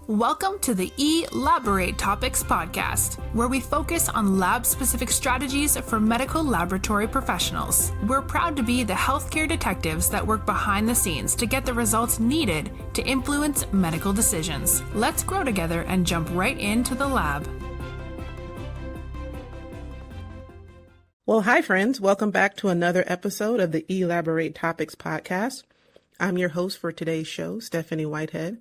Welcome to the Elaborate Topics podcast, where we focus on lab-specific strategies for medical laboratory professionals. We're proud to be the healthcare detectives that work behind the scenes to get the results needed to influence medical decisions. Let's grow together and jump right into the lab. Well, hi, friends. Welcome back to another episode of the Elaborate Topics podcast. I'm your host for today's show, Stephanie Whitehead.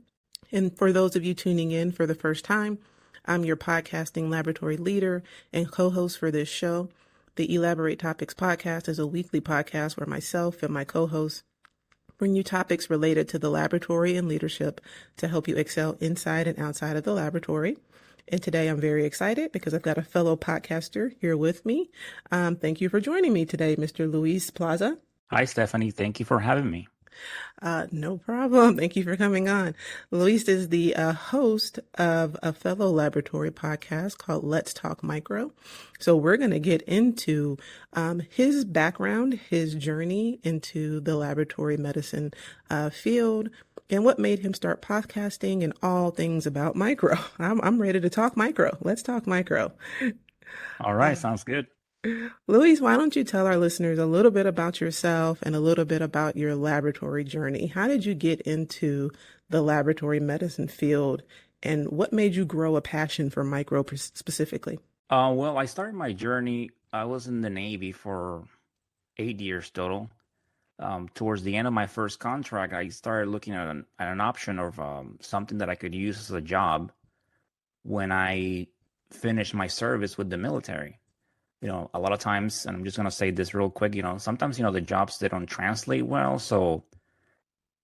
And for those of you tuning in for the first time, I'm your podcasting laboratory leader and co-host for this show. The Elaborate Topics podcast is a weekly podcast where myself and my co-hosts bring you topics related to the laboratory and leadership to help you excel inside and outside of the laboratory. And today I'm very excited because I've got a fellow podcaster here with me. Thank you for joining me today, Mr. Luis Plaza. Hi, Stephanie. Thank you for having me. No problem. Thank you for coming on. Luis is the host of a fellow laboratory podcast called Let's Talk Micro. So we're going to get into his background, his journey into the laboratory medicine field, and what made him start podcasting and all things about micro. I'm ready to talk micro. Let's talk micro. All right. Sounds good. Luis, why don't you tell our listeners a little bit about yourself and a little bit about your laboratory journey? How did you get into the laboratory medicine field, and what made you grow a passion for micro specifically? Well, I started my journey. I was in the Navy for 8 years total. Towards the end of my first contract, I started looking at an option of something that I could use as a job when I finished my service with the military. A lot of times, and I'm just going to say this real quick, sometimes, the jobs, they don't translate well. So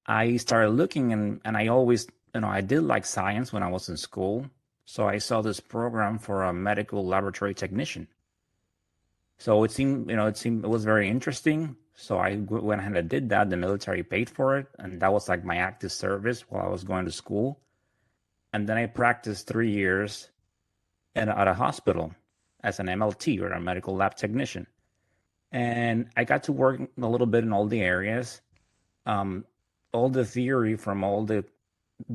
I started looking and I always, I did like science when I was in school. So I saw this program for a medical laboratory technician. So it was very interesting. So I went ahead and did that. The military paid for it. And that was like my active service while I was going to school. And then I practiced 3 years at a hospital as an MLT, or a medical lab technician. And I got to work a little bit in all the areas. All the theory from all the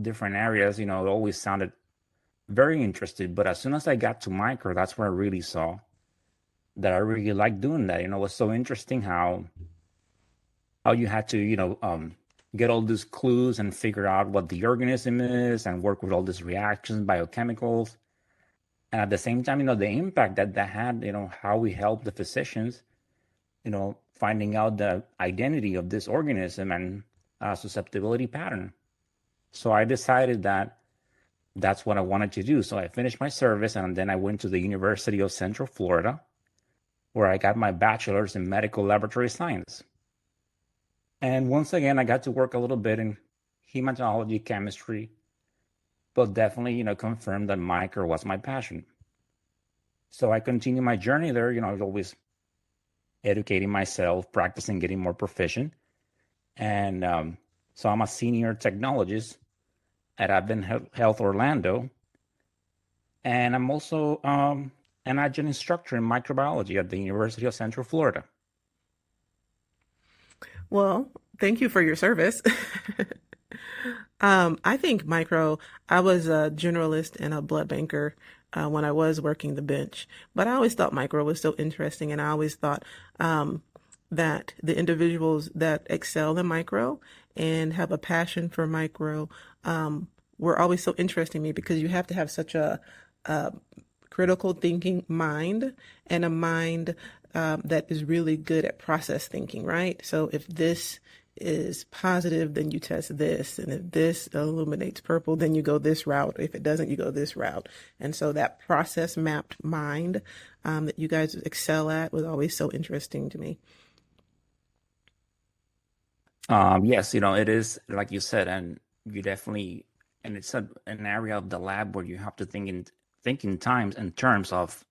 different areas, it always sounded very interesting. But as soon as I got to micro, that's where I really saw that I really liked doing that. It was so interesting how you had to, get all these clues and figure out what the organism is and work with all these reactions, biochemicals. And at the same time, the impact that had, how we help the physicians, finding out the identity of this organism and susceptibility pattern. So I decided that that's what I wanted to do. So I finished my service, and then I went to the University of Central Florida, where I got my bachelor's in medical laboratory science. And once again, I got to work a little bit in hematology, chemistry, but definitely, confirmed that micro was my passion. So I continued my journey there. I was always educating myself, practicing, getting more proficient. And so I'm a senior technologist at Advent Health Orlando. And I'm also an adjunct instructor in microbiology at the University of Central Florida. Well, thank you for your service. I think I was a generalist and a blood banker when I was working the bench, but I always thought micro was so interesting. And I always thought that the individuals that excel in micro and have a passion for micro were always so interesting to me, because you have to have such a critical thinking mind, and a mind that is really good at process thinking, right? So if this is positive, then you test this. And if this illuminates purple, then you go this route. If it doesn't, you go this route. And so that process mapped mind that you guys excel at was always so interesting to me. Yes, it is, like you said, and you definitely, and it's an area of the lab where you have to think in terms of,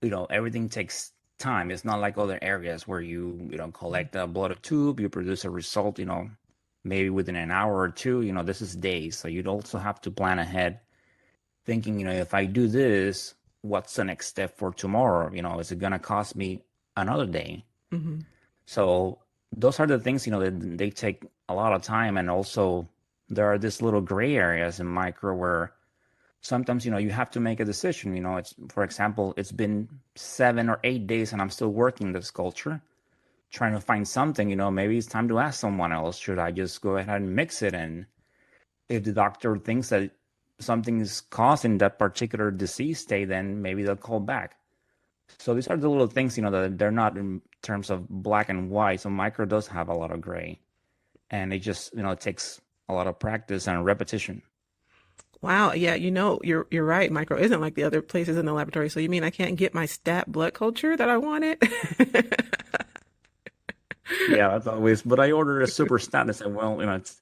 everything takes time. It's not like other areas where you collect a blood tube, you produce a result, maybe within an hour or two. This is days. So you'd also have to plan ahead, thinking, if I do this, what's the next step for tomorrow? Is it going to cost me another day? Mm-hmm. So those are the things, that they take a lot of time, and also there are these little gray areas in micro where sometimes, you have to make a decision. It's, for example, it's been 7 or 8 days and I'm still working this culture, trying to find something. Maybe it's time to ask someone else. Should I just go ahead and mix it? And if the doctor thinks that something is causing that particular disease state, then maybe they'll call back. So these are the little things, that they're not in terms of black and white. So micro does have a lot of gray, and it just, it takes a lot of practice and repetition. Wow, yeah, you're right. Micro isn't like the other places in the laboratory. So you mean I can't get my stat blood culture that I wanted? Yeah, that's always. But I ordered a super stat and I said, well, it's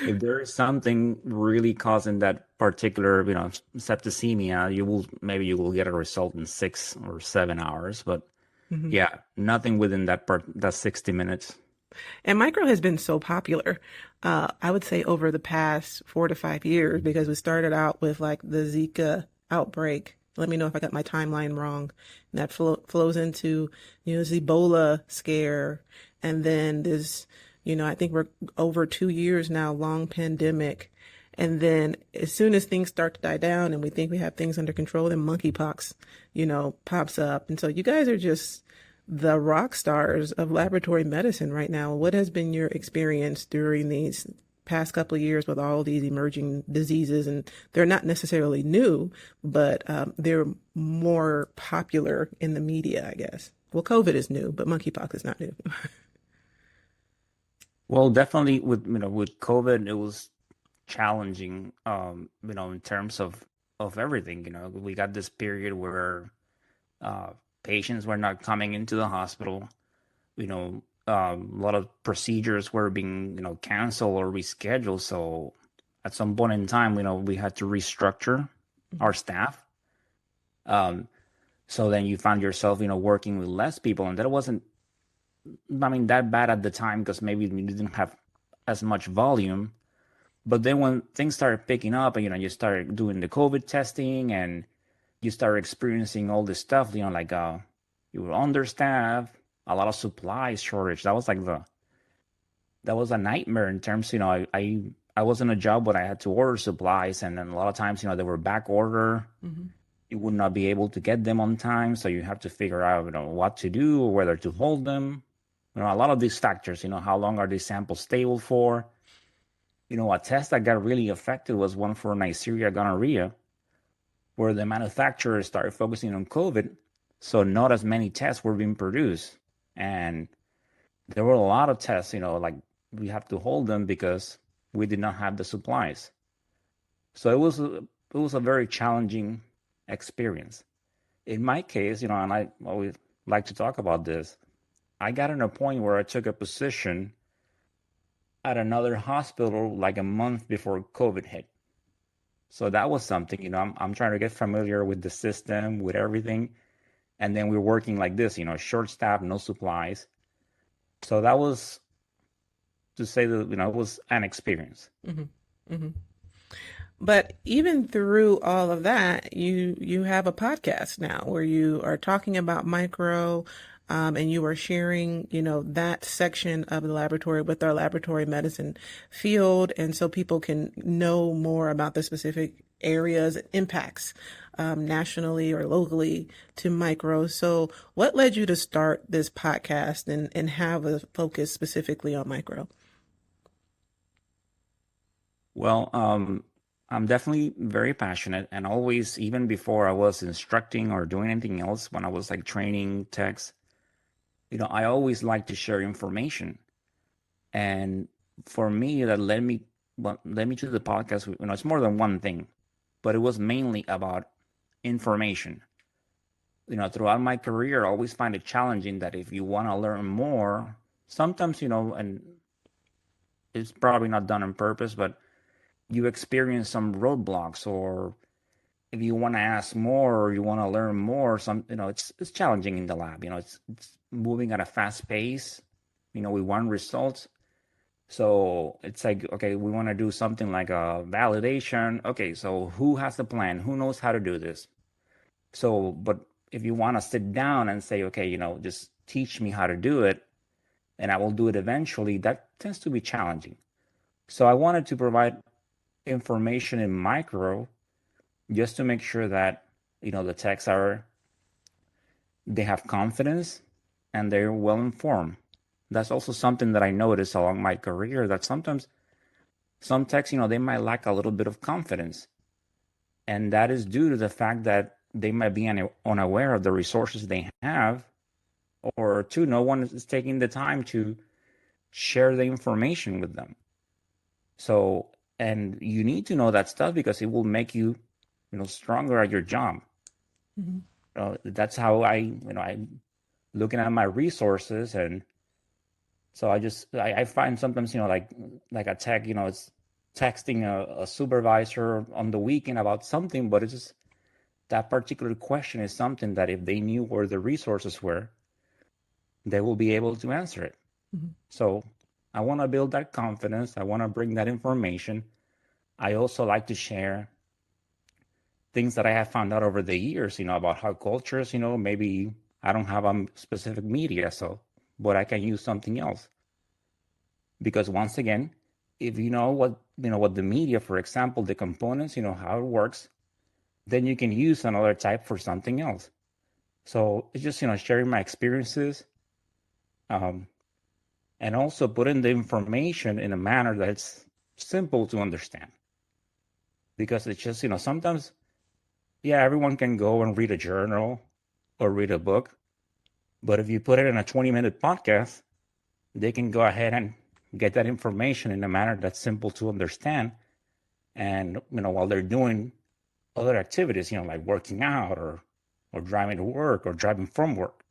if there is something really causing that particular, septicemia, you will get a result in 6 or 7 hours. But Mhm. yeah, nothing within that 60 minutes. And micro has been so popular, I would say over the past 4 to 5 years, because we started out with like the Zika outbreak. Let me know if I got my timeline wrong. And that flows into, this Ebola scare. And then this, I think we're over 2 years now, long pandemic. And then as soon as things start to die down and we think we have things under control, then monkeypox, pops up. And so you guys are just the rock stars of laboratory medicine right now. What has been your experience during these past couple of years with all these emerging diseases? And they're not necessarily new, but they're more popular in the media, I guess. Well, COVID is new, but monkeypox is not new. Well, definitely with COVID, it was challenging, in terms of everything. We got this period where uh, patients were not coming into the hospital. A lot of procedures were being, canceled or rescheduled. So at some point in time, we had to restructure our staff. Um, so then you found yourself, working with less people, and that wasn't, I mean, that bad at the time because maybe we didn't have as much volume. But then when things started picking up, and you started doing the COVID testing, and you started experiencing all this stuff, like you were understaffed, a lot of supplies shortage. That was a nightmare in terms, I was in a job where I had to order supplies, and then a lot of times, they were back order. Hmm. You would not be able to get them on time, so you have to figure out, what to do or whether to hold them. A lot of these factors, how long are these samples stable for? A test that got really affected was one for Neisseria gonorrhea, where the manufacturers started focusing on COVID, so not as many tests were being produced. And there were a lot of tests, like we have to hold them because we did not have the supplies. So it was a very challenging experience. In my case, and I always like to talk about this, I got in a point where I took a position at another hospital like a month before COVID hit. So that was something, I'm trying to get familiar with the system, with everything. And then we're working like this, short staff, no supplies. So that was, to say that, it was an experience. Hmm. Hmm. But even through all of that, you have a podcast now where you are talking about micro, and you are sharing, that section of the laboratory with our laboratory medicine field, and so people can know more about the specific areas and impacts, nationally or locally to micro. So, what led you to start this podcast and have a focus specifically on micro? Well, I'm definitely very passionate, and always, even before I was instructing or doing anything else, when I was like training techs, I always like to share information. And for me, that led me to the podcast. It's more than one thing, but it was mainly about information. Throughout my career, I always find it challenging that if you want to learn more, sometimes, and it's probably not done on purpose, but you experience some roadblocks, or if you want to ask more or you want to learn more, it's challenging in the lab. It's moving at a fast pace. We want results. So it's like, okay, we want to do something like a validation. Okay, so who has the plan? Who knows how to do this? So, but if you want to sit down and say, okay, just teach me how to do it and I will do it eventually, that tends to be challenging. So I wanted to provide information in micro just to make sure that, the techs they have confidence and they're well informed. That's also something that I noticed along my career, that sometimes some techs, they might lack a little bit of confidence. And that is due to the fact that they might be unaware of the resources they have, or two, no one is taking the time to share the information with them. So, and you need to know that stuff because it will make you, stronger at your job. That's how I'm looking at my resources. And so I find sometimes, like a tech, it's texting a supervisor on the weekend about something, but it's just that particular question is something that if they knew where the resources were, they will be able to answer it. So I want to build that confidence. I want to bring that information. I also like to share things that I have found out over the years, about how cultures, maybe I don't have a specific media, but I can use something else. Because once again, if you know what the media, for example, the components, how it works, then you can use another type for something else. So it's just, sharing my experiences, and also putting the information in a manner that's simple to understand. Because it's just, sometimes, yeah, everyone can go and read a journal or read a book. But if you put it in a 20-minute podcast, they can go ahead and get that information in a manner that's simple to understand. And, while they're doing other activities, like working out or driving to work or driving from work.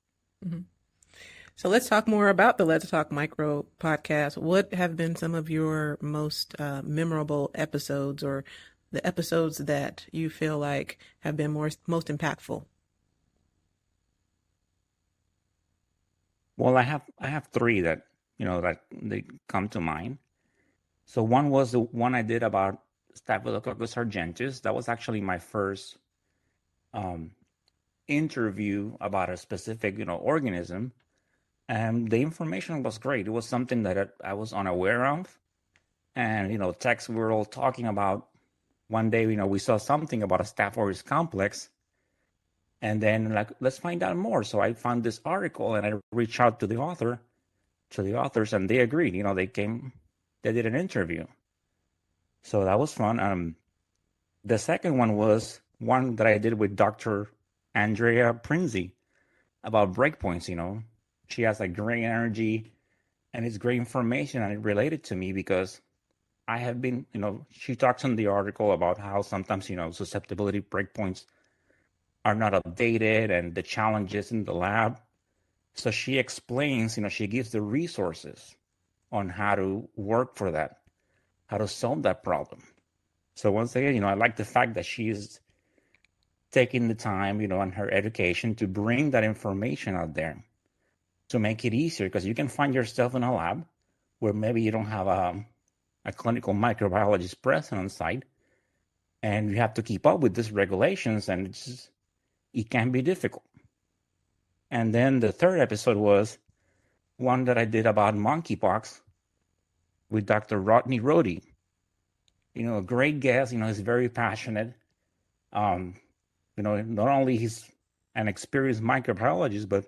So let's talk more about the Let's Talk Micro podcast. What have been some of your most memorable episodes, or the episodes that you feel like have been most impactful? Well, I have three that, that they come to mind. So one was the one I did about Staphylococcus argentis. That was actually my first interview about a specific, organism. And the information was great. It was something that I was unaware of. And, techs we were all talking about. One day, we saw something about a Staph aureus complex. And then, let's find out more. So I found this article and I reached out to the authors, and they agreed. They did an interview. So that was fun. The second one was one that I did with Dr. Andrea Prinzi about breakpoints. She has great energy and it's great information, and it related to me because I have been, she talks in the article about how sometimes, susceptibility breakpoints are not updated and the challenges in the lab. So she explains, she gives the resources on how to work for that, how to solve that problem. So once again, I like the fact that she is taking the time, and her education to bring that information out there to make it easier, because you can find yourself in a lab where maybe you don't have a clinical microbiologist present on site, and you have to keep up with these regulations, and it can be difficult. And then the third episode was one that I did about monkeypox with Dr. Rodney Rohde. A great guest. He's very passionate. Not only he's an experienced microbiologist, but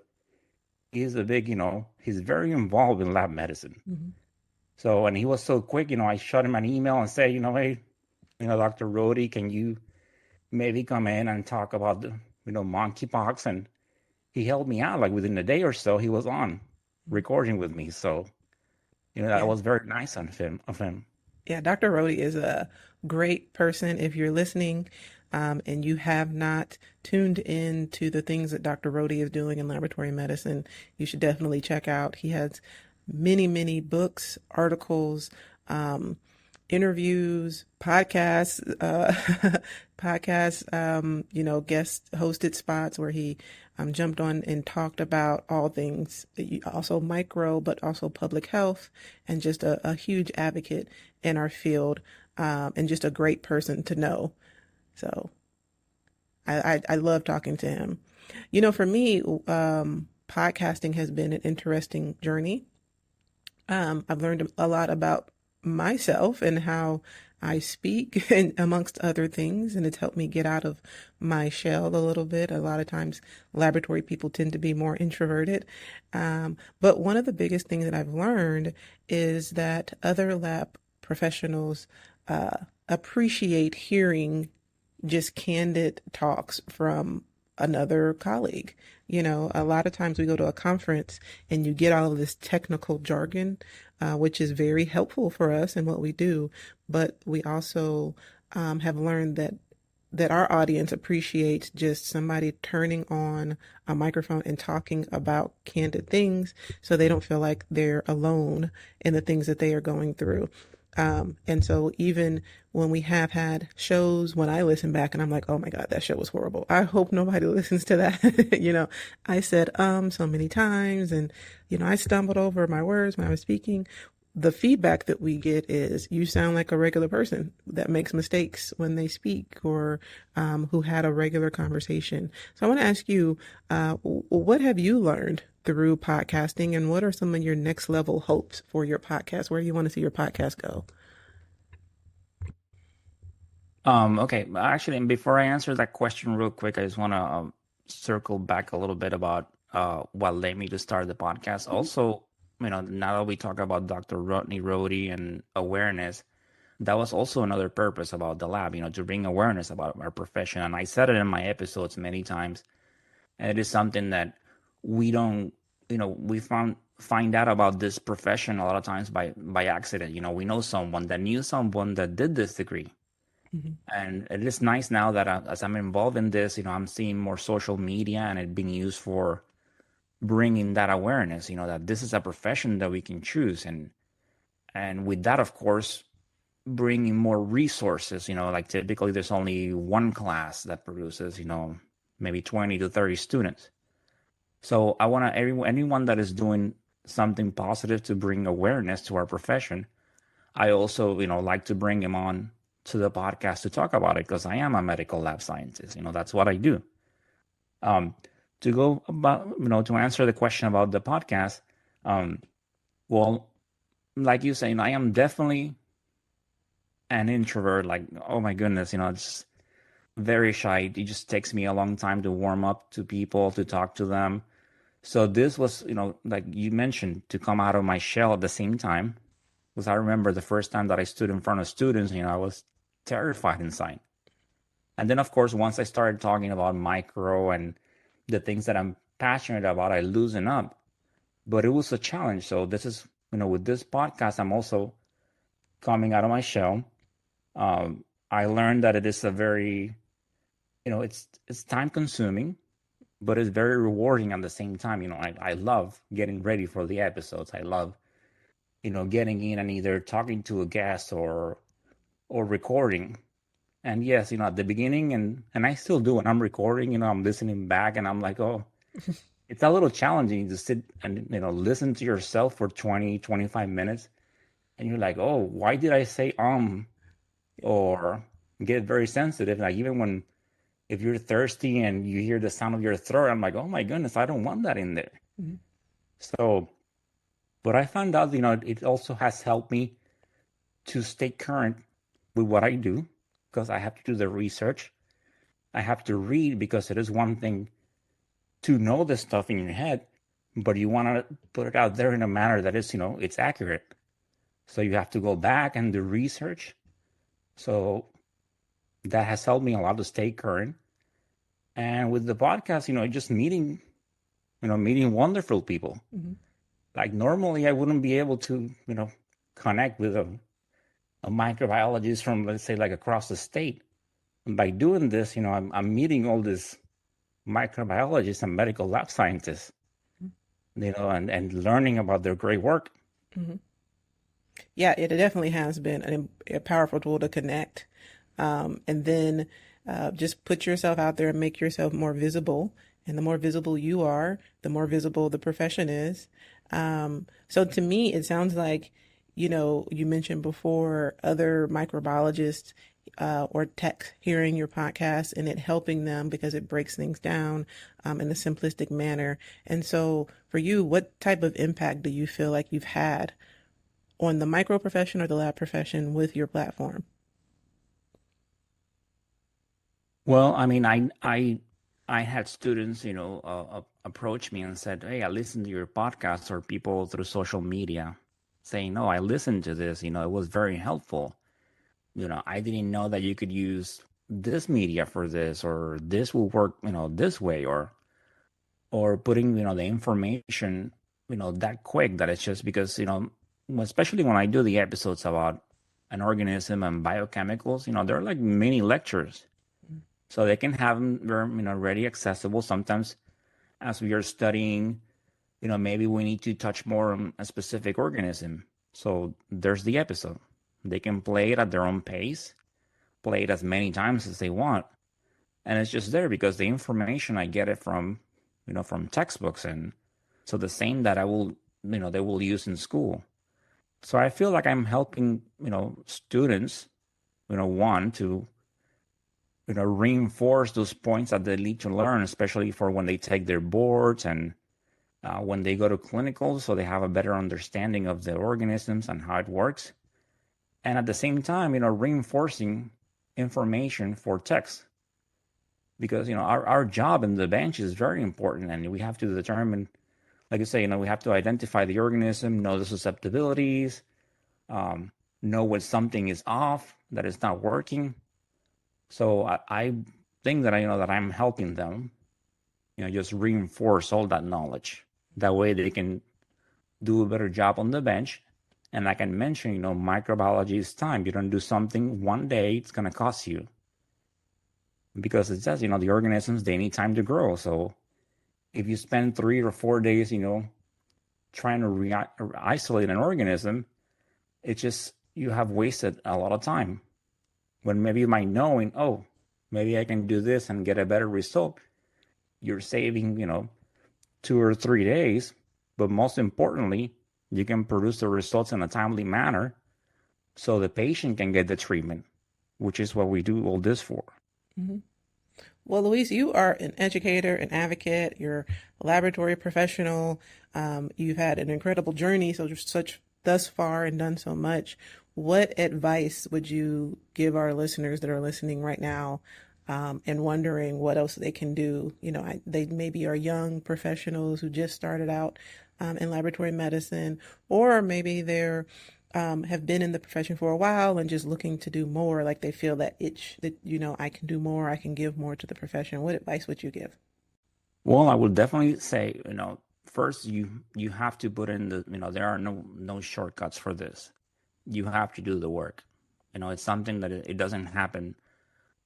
he's he's very involved in lab medicine. So, and he was so quick, I shot him an email and say, hey, Dr. Rohde, can you maybe come in and talk about the, monkeypox? And he helped me out. Within a day or so, he was on recording with me. So, that was very nice of him. Yeah, Dr. Rohde is a great person. If you're listening, and you have not tuned in to the things that Dr. Rohde is doing in laboratory medicine, you should definitely check out. He has many, many books, articles, interviews, podcasts, guest hosted spots where he jumped on and talked about all things, also micro, but also public health, and just a huge advocate in our field, and just a great person to know. So I love talking to him. For me, podcasting has been an interesting journey. I've learned a lot about myself and how I speak, and amongst other things, and it's helped me get out of my shell a little bit. A lot of times, laboratory people tend to be more introverted. But one of the biggest things that I've learned is that other lab professionals appreciate hearing just candid talks from another colleague. You know, a lot of times we go to a conference and you get all of this technical jargon, which is very helpful for us in what we do. But we also have learned that our audience appreciates just somebody turning on a microphone and talking about candid things so they don't feel like they're alone in the things that they are going through. And so even when we have had shows, when I listen back and I'm like, oh my God, that show was horrible. I hope nobody listens to that. You know, I said, so many times, and, you know, I stumbled over my words when I was speaking. The feedback that we get is you sound like a regular person that makes mistakes when they speak, or who had a regular conversation. So I want to ask you, what have you learned through podcasting, and what are some of your next level hopes for your podcast? Where do you want to see your podcast go? Okay. Actually, and before I answer that question real quick, I just want to circle back a little bit about what led me to start the podcast. Also, you know, now that we talk about Dr. Rodney Rohde and awareness, that was also another purpose about the lab, you know, to bring awareness about our profession. And I said it in my episodes many times. And it is something that we don't, you know, we find out about this profession a lot of times by accident. You know, we know someone that knew someone that did this degree. And it is nice now that as I'm involved in this, you know, I'm seeing more social media and it being used for bringing that awareness, you know, that this is a profession that we can choose. And with that, of course, bringing more resources, you know, like typically there's only one class that produces, you know, maybe 20 to 30 students. So I want to, anyone that is doing something positive to bring awareness to our profession, I also, you know, like to bring him on to the podcast to talk about it, because I am a medical lab scientist. You know, that's what I do. To go about, you know, to answer the question about the podcast, well, like you saying, I am definitely an introvert. Like, oh my goodness, you know, it's very shy. It just takes me a long time to warm up to people, to talk to them. So this was, you know, like you mentioned, to come out of my shell at the same time. Because I remember the first time that I stood in front of students, you know, I was terrified inside. And then, of course, once I started talking about micro and the things that I'm passionate about, I loosen up. But it was a challenge. So this is, you know, with this podcast, I'm also coming out of my shell. I learned that it is a very, you know, it's time consuming, but it's very rewarding at the same time. You know, I love getting ready for the episodes. I love, you know, getting in and either talking to a guest or recording. And yes, you know, at the beginning, and I still do when I'm recording, you know, I'm listening back and I'm like, oh, it's a little challenging to sit and, you know, listen to yourself for 20, 25 minutes. And you're like, oh, why did I say, or get very sensitive? Like even when, if you're thirsty and you hear the sound of your throat, I'm like, oh my goodness, I don't want that in there. So, but I found out, you know, it also has helped me to stay current with what I do, because I have to do the research. I have to read, because it is one thing to know the stuff in your head, but you want to put it out there in a manner that is, you know, it's accurate. So you have to go back and do research. So that has helped me a lot to stay current. And with the podcast, you know, just meeting wonderful people. Like normally I wouldn't be able to, you know, connect with a microbiologist from, let's say, like across the state. And by doing this, you know, I'm meeting all these microbiologists and medical lab scientists, you know, and learning about their great work. Yeah, it definitely has been a powerful tool to connect. And then just put yourself out there and make yourself more visible. And the more visible you are, the more visible the profession is. So to me, it sounds like, you know, you mentioned before other microbiologists or techs hearing your podcast and it helping them because it breaks things down in a simplistic manner. And so for you, what type of impact do you feel like you've had on the micro profession or the lab profession with your platform? Well, I mean, I had students, approach me and said, "Hey, I listened to your podcast," or people through social media saying, "No, I listened to this. It was very helpful. I didn't know that you could use this media for this, or this will work, this way, or putting, the information, that quick that it's just because, especially when I do the episodes about an organism and biochemicals, they're like mini lectures." So they can have them, ready accessible. Sometimes as we are studying, maybe we need to touch more on a specific organism. So there's the episode. They can play it at their own pace, play it as many times as they want. And it's just there because the information I get it from textbooks. And so the same that they will use in school. So I feel like I'm helping, students, one to reinforce those points that they need to learn, especially for when they take their boards and when they go to clinicals, so they have a better understanding of the organisms and how it works. And at the same time, reinforcing information for techs. Because, our job in the bench is very important, and we have to determine, like I say, we have to identify the organism, know the susceptibilities, know when something is off, that it's not working. So I think that that I'm helping them, just reinforce all that knowledge. That way they can do a better job on the bench. And like I mentioned, microbiology is time. You don't do something one day, it's going to cost you. Because it says, the organisms, they need time to grow. So if you spend 3 or 4 days, trying to isolate an organism, it's just, you have wasted a lot of time. When maybe by knowing, oh, maybe I can do this and get a better result, you're saving, 2 or 3 days. But most importantly, you can produce the results in a timely manner so the patient can get the treatment, which is what we do all this for. Mm-hmm. Well, Luis, you are an educator, an advocate, you're a laboratory professional. You've had an incredible journey, so just such thus far and done so much. What advice would you give our listeners that are listening right now and wondering what else they can do? They maybe are young professionals who just started out in laboratory medicine, or maybe they're have been in the profession for a while and just looking to do more, like they feel that itch that, I can do more, I can give more to the profession. What advice would you give? Well, I would definitely say, first you have to put in there are no shortcuts for this. You have to do the work. It's something that it doesn't happen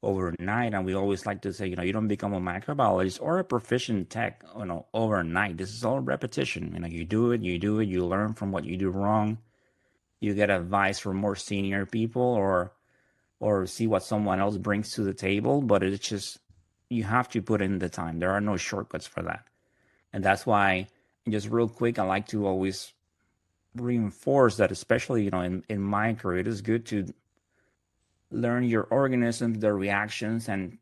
overnight. And we always like to say, you don't become a microbiologist or a proficient tech, overnight. This is all repetition. You do it, you learn from what you do wrong. You get advice from more senior people or see what someone else brings to the table. But it's just, you have to put in the time. There are no shortcuts for that. And that's why, just real quick, I like to always reinforce that, especially in my career, it is good to learn your organisms, their reactions, and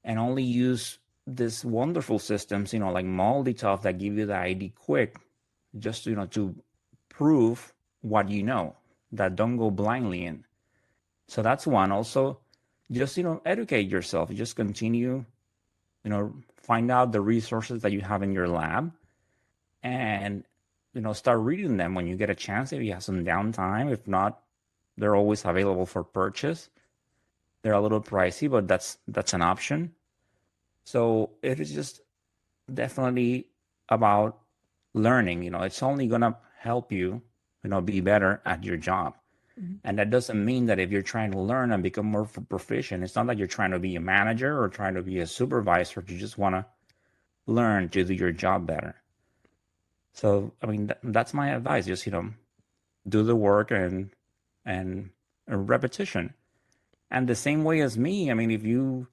only use these wonderful systems, like MALDI-TOF, that give you the ID quick, just to prove what you know, that don't go blindly in. So that's one. Also, just educate yourself. Just continue, find out the resources that you have in your lab, and start reading them when you get a chance, if you have some downtime. If not, they're always available for purchase. They're a little pricey, but that's an option. So it is just definitely about learning. It's only gonna help you, be better at your job. Mm-hmm. And that doesn't mean that if you're trying to learn and become more proficient, it's not like you're trying to be a manager or trying to be a supervisor. You just want to learn to do your job better. So, I mean, that's my advice. Just, do the work and repetition. And the same way as me, I mean, if you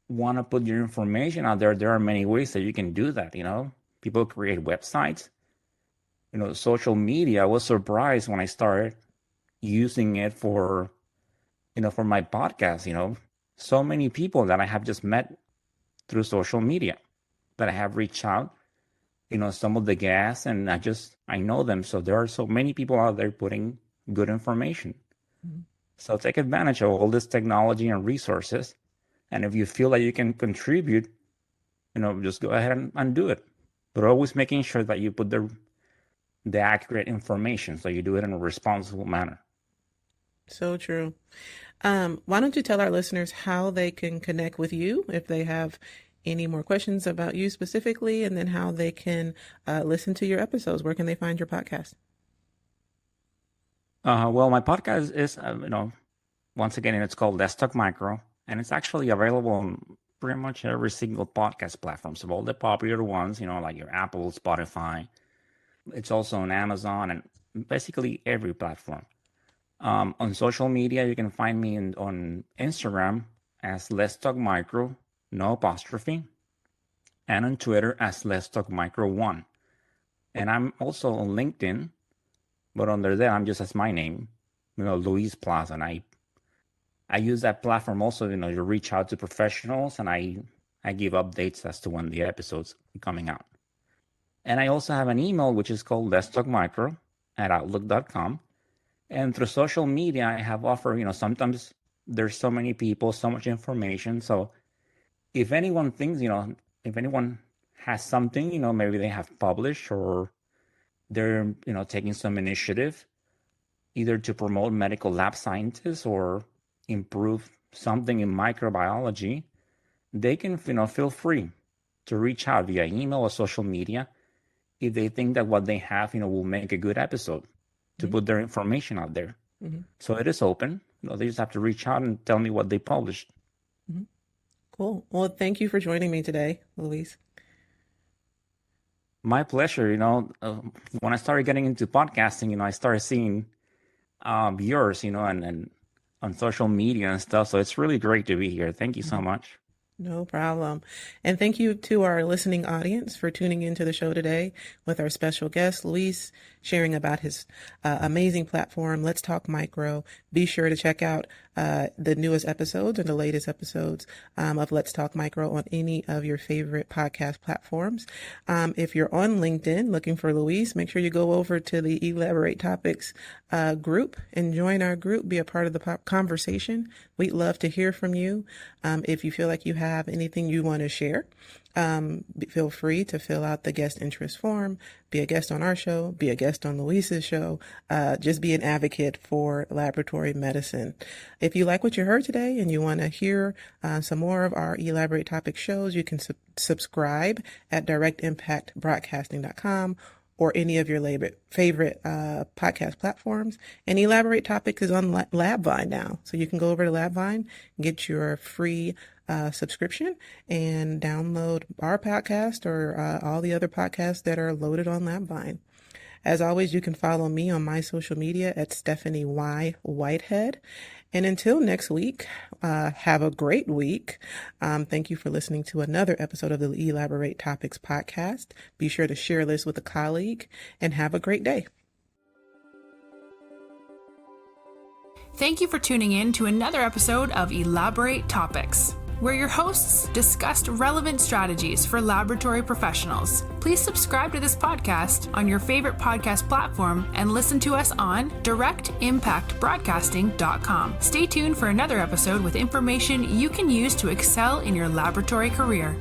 want to put your information out there, there are many ways that you can do that. People create websites, social media. I was surprised when I started using it for my podcast. So many people that I have just met through social media that I have reached out some of the guests, and I know them. So there are so many people out there putting good information. Mhm. So take advantage of all this technology and resources. And if you feel that you can contribute, just go ahead and do it. But always making sure that you put the accurate information, so you do it in a responsible manner. So true. Why don't you tell our listeners how they can connect with you if they have any more questions about you specifically, and then how they can listen to your episodes? Where can they find your podcast? Well, my podcast is, once again, it's called Let's Talk Micro, and it's actually available on pretty much every single podcast platform. So all the popular ones, like your Apple, Spotify. It's also on Amazon and basically every platform. On social media, you can find me on Instagram as Let's Talk Micro, no apostrophe, and on Twitter as Let's Talk Micro 1. And I'm also on LinkedIn, but under there, I'm just as my name, Luis Plaza. And I use that platform also, to reach out to professionals, and I give updates as to when the episodes are coming out. And I also have an email, which is called Let's Talk Micro at outlook.com. And through social media, I have offered, sometimes there's so many people, so much information. So if anyone thinks, if anyone has something, maybe they have published, or they're, taking some initiative either to promote medical lab scientists or improve something in microbiology, they can, feel free to reach out via email or social media if they think that what they have, will make a good episode to put their information out there. Mm-hmm. So it is open. They just have to reach out and tell me what they published. Mm-hmm. Cool. Well, thank you for joining me today, Luis. My pleasure. When I started getting into podcasting, I started seeing yours, and on social media and stuff. So it's really great to be here. Thank you so much. No problem. And thank you to our listening audience for tuning into the show today with our special guest, Luis, sharing about his amazing platform, Let's Talk Micro. Be sure to check out the newest episodes and the latest episodes of Let's Talk Micro on any of your favorite podcast platforms. If you're on LinkedIn looking for Luis, make sure you go over to the Elaborate Topics group and join our group. Be a part of the conversation. We'd love to hear from you. If you feel like you have anything you want to share, feel free to fill out the guest interest form, be a guest on our show, be a guest on Luis's show, just be an advocate for laboratory medicine. If you like what you heard today and you want to hear some more of our Elaborate Topic shows, you can subscribe at directimpactbroadcasting.com or any of your favorite podcast platforms. And Elaborate Topics is on LabVine now. So you can go over to LabVine, get your free subscription, and download our podcast or all the other podcasts that are loaded on LabVine. As always, you can follow me on my social media at Stephanie Whitehead. And until next week, have a great week. Thank you for listening to another episode of the Elaborate Topics podcast. Be sure to share this with a colleague, and have a great day. Thank you for tuning in to another episode of Elaborate Topics, where your hosts discussed relevant strategies for laboratory professionals. Please subscribe to this podcast on your favorite podcast platform and listen to us on directimpactbroadcasting.com. Stay tuned for another episode with information you can use to excel in your laboratory career.